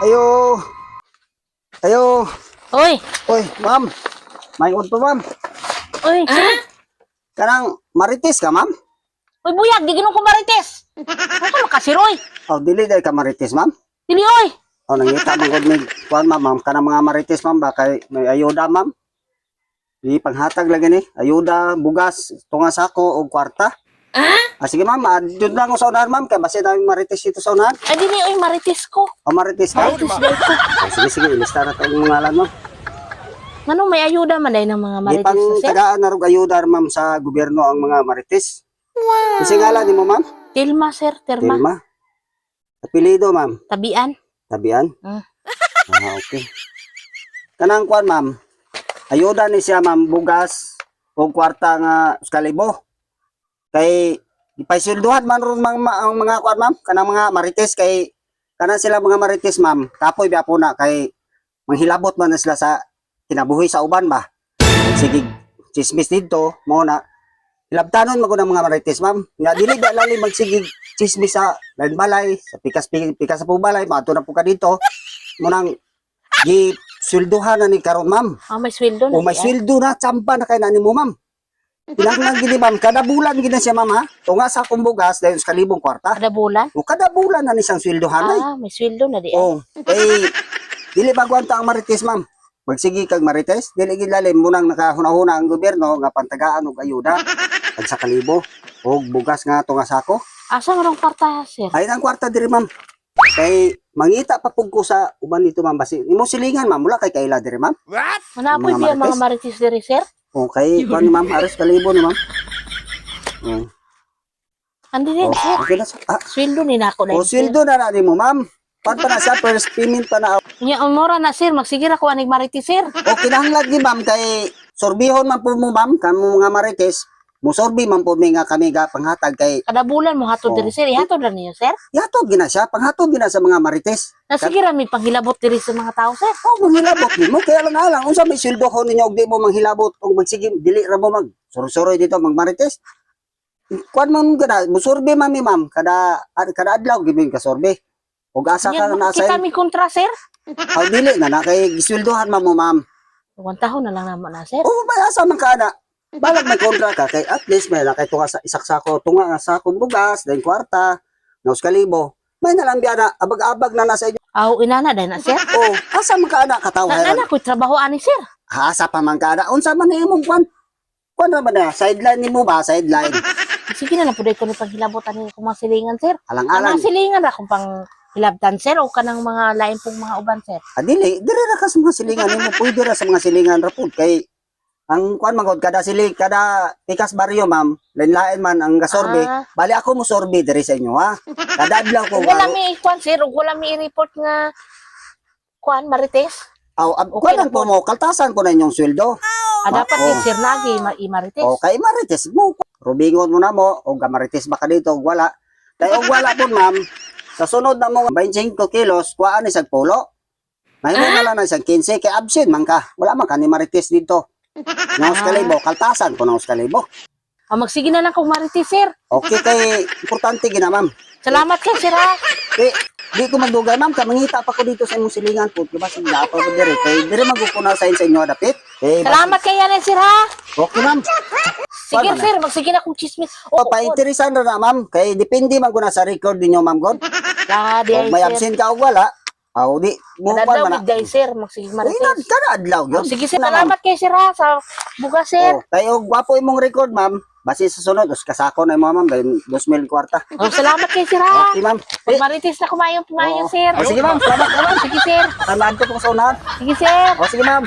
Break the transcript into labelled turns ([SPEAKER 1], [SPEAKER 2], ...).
[SPEAKER 1] Ayo. Ayo.
[SPEAKER 2] Oy,
[SPEAKER 1] Oy, ma'am. May unto, ma'am.
[SPEAKER 2] oy, sir.
[SPEAKER 1] Kanang marites ka, ma'am?
[SPEAKER 2] Oy, buyag, di ginong ko marites. Ano ka makasiroy?
[SPEAKER 1] Oh, dili dahil ka marites, ma'am.
[SPEAKER 2] Dili, oy.
[SPEAKER 1] Oh, nangita man gud mig kuan, ma'am. Kanang mga marites, ma'am, ba kay may ayuda, ma'am. Di panghatag lagi ni. Ayuda, bugas, tunga sako og kwarta. Sige, ma'am. Doon lang ako sa unahan, ma'am. Kaya basi na yung marites dito sa unahan.
[SPEAKER 2] Ay, dili, oy, marites ko.
[SPEAKER 1] Oh, marites ka?
[SPEAKER 2] Marites daw ko.
[SPEAKER 1] Sige, sige. Ilista na itong ngalan, ma'am.
[SPEAKER 2] Ano, may ayuda man dahil ng mga
[SPEAKER 1] Di
[SPEAKER 2] marites
[SPEAKER 1] pang
[SPEAKER 2] na, sir?
[SPEAKER 1] tagaan na rog ayuda, ma'am, sa gobyerno ang mga marites. Kasi ngalan ni mo, ma'am?
[SPEAKER 2] Tilma, sir, Tilma.
[SPEAKER 1] Tilma. Apelido, ma'am.
[SPEAKER 2] Tabian.
[SPEAKER 1] Tabian?
[SPEAKER 2] Mm.
[SPEAKER 1] Okay. Kanang kuan, ma'am. Ayuda ni siya, ma'am, bugas o kwarta nga skalibo. Kay ipaisilduhan man ron ang mga kuan, ma'am, kanang mga marites kay kanang sila mga marites, ma'am. Kapoy biapo na kay manghilabot man na sila sa kinabuhi sa uban ba. Sige, chismis dito mo na ilabtanon mo ko ng mga marites, ma'am. Nga dili da lali magsigig chismis sa lain balay, sa pikas sa pubalay, maato na po ka dito. Munang gi sweldohan na ni karon, ma'am.
[SPEAKER 2] Ah, may sweldo na.
[SPEAKER 1] O may sweldo na, tsampa na kay nani mo, ma'am. Pinanglan gini, ma'am, kada bulan gina siya, ma'am, ha. Tunga sa akong bugas dahil sa kalibong kwarta.
[SPEAKER 2] Kada bulan?
[SPEAKER 1] O kada bulan na ni siyang sweldohan ay.
[SPEAKER 2] Ah, may sweldo na di.
[SPEAKER 1] O, eh, dili bagwanta ang marites, ma'am. Magsigi kag marites, dili gid lalim munang nakahuna-huna ang gobyerno nga pantagaan og ayuda kag sa kalibo og bugas nga tunga sako.
[SPEAKER 2] Asa nga rong kwarta, sir?
[SPEAKER 1] Ay ang kwarta diri, ma'am. Kay mangita pa pug ko sa uban nito, ma'am, basi imo silingan, ma'am, mula kay kaila diri, ma'am.
[SPEAKER 2] Manapoy
[SPEAKER 1] Mga
[SPEAKER 2] biya mga
[SPEAKER 1] marites?
[SPEAKER 2] marites diri, sir?
[SPEAKER 1] O kay kuan ni ma'am, ares kalibo ni ma'am. O,
[SPEAKER 2] Andi din, sir.
[SPEAKER 1] okay na sa
[SPEAKER 2] Sweldo ni nako na.
[SPEAKER 1] o sweldo na ni mo, ma'am. Pan pa na sa first payment pa na.
[SPEAKER 2] Nya umora na, sir. Magsigir ako anig marites, sir.
[SPEAKER 1] O kinahanglan gi, ma'am, kay sorbihon man po mo, ma'am, kamo mga marites. Musorbi man po mi nga kami ga panghatag kay
[SPEAKER 2] Kada bulan mo hatod
[SPEAKER 1] Oh.
[SPEAKER 2] diri, sir. Ihatod na niyo, sir.
[SPEAKER 1] yatod gina siya, panghatod gina sa mga marites.
[SPEAKER 2] Nasigir mi panghilabot diri sa mga tao, sir.
[SPEAKER 1] O manghilabot mo, kaya lang alang unsa may sweldo ko ninyo og di mo manghilabot og magsige dili ra mo mag suroy dito mag marites. Kuan man gana, musorbi man mi, ma'am, kada adlaw gibing ka sorbe. Og asa ka
[SPEAKER 2] Nya
[SPEAKER 1] na
[SPEAKER 2] kita
[SPEAKER 1] sa
[SPEAKER 2] mi kontra, sir.
[SPEAKER 1] aw dili na kay gisweldohan man mo, ma'am.
[SPEAKER 2] 1 taon na lang naman na, sir.
[SPEAKER 1] O may asa man ka na. Balag may kontra ka kay at least may nakay tunga sa isak sako, tunga nga sakong bugas, then kwarta, nga kalibo. May nalambiya na abag-abag na nasa inyo.
[SPEAKER 2] Aw inana dahil na, sir.
[SPEAKER 1] Oh, asa man ka na katawa.
[SPEAKER 2] Nana ko trabaho ani, sir.
[SPEAKER 1] Asa pa man ka na. Unsa man imong kwan? Kwan naman na sideline nimo ba, sideline.
[SPEAKER 2] Sige na lang po ko ni panghilabot ani ko mga silingan, sir. Ang
[SPEAKER 1] Alang-alang.
[SPEAKER 2] mga silingan ra kung pang hilabtan, sir, o kanang mga lain pong mga uban, sir.
[SPEAKER 1] Dili ra ka sa mga silingan nimo, pwede ra sa mga silingan ra pud kay ang kwan man gud kada pikas baryo, ma'am, lain-lain man ang gasorbe.
[SPEAKER 2] Ah.
[SPEAKER 1] Bali ako mo sorbe diri sa inyo, ha. Kada adlaw ko
[SPEAKER 2] Ug wala mi kwan, sir, ug wala mi i-report nga kwan marites.
[SPEAKER 1] Aw,
[SPEAKER 2] Okay
[SPEAKER 1] kwan
[SPEAKER 2] na
[SPEAKER 1] po mo, kaltasan ko na inyong sweldo.
[SPEAKER 2] Dapat
[SPEAKER 1] Oh.
[SPEAKER 2] din, sir, nagi i-marites.
[SPEAKER 1] O kay marites mo, rubingon mo na mo, o marites ba ka dito, og wala. Kay og wala po, ma'am, sa sunod na mo 25 kilos, kuhaan ni sag pulo. Mahimo na lang na isang 15, kay absent man ka. Wala man ka ni marites dito. Naos kalibo, kaltasan ko naos kalibo.
[SPEAKER 2] Magsige na lang kung marites, sir.
[SPEAKER 1] Okay kay, importante gina, ma'am.
[SPEAKER 2] Salamat kay sir, ha.
[SPEAKER 1] Eh, di ko magdugay, ma'am, mangita pa ko dito sa imong silingan po. Diba, sige, pa ko diri. Kay, diri magkukunaw sa inyo, dapit. Eh,
[SPEAKER 2] Salamat kay yan, sir, ha.
[SPEAKER 1] okay, ma'am.
[SPEAKER 2] Sige,
[SPEAKER 1] Wala na.
[SPEAKER 2] sir, magsige na kung chismis.
[SPEAKER 1] O, painteresan na, ma'am. Kay, depende man ko na sa record ninyo, ma'am, God.
[SPEAKER 2] Di
[SPEAKER 1] O,
[SPEAKER 2] ay,
[SPEAKER 1] may
[SPEAKER 2] sir.
[SPEAKER 1] absent ka o wala. O, di, mo pa
[SPEAKER 2] Nadadaw
[SPEAKER 1] man na.
[SPEAKER 2] with day, sir. Magsige
[SPEAKER 1] Uy,
[SPEAKER 2] marites.
[SPEAKER 1] kada adlaw yun.
[SPEAKER 2] Sige, sir,
[SPEAKER 1] Na, ma'am.
[SPEAKER 2] salamat kay sir, ha, sa bugas, sir.
[SPEAKER 1] O, kay, o, gwapo imong record, ma'am. Base sa sunod, os kasako na mo, ma'am. 2,000 kwarta.
[SPEAKER 2] Salamat kay sir, ha.
[SPEAKER 1] Okay, ma'am.
[SPEAKER 2] Pag marites na kumayon,
[SPEAKER 1] Oo.
[SPEAKER 2] sir.
[SPEAKER 1] O, sige, ma'am. Salamat, ma'am.
[SPEAKER 2] Sige, sir.
[SPEAKER 1] Tamaan ko po sa unahan.
[SPEAKER 2] Sige, sir.
[SPEAKER 1] O, sige, ma'am.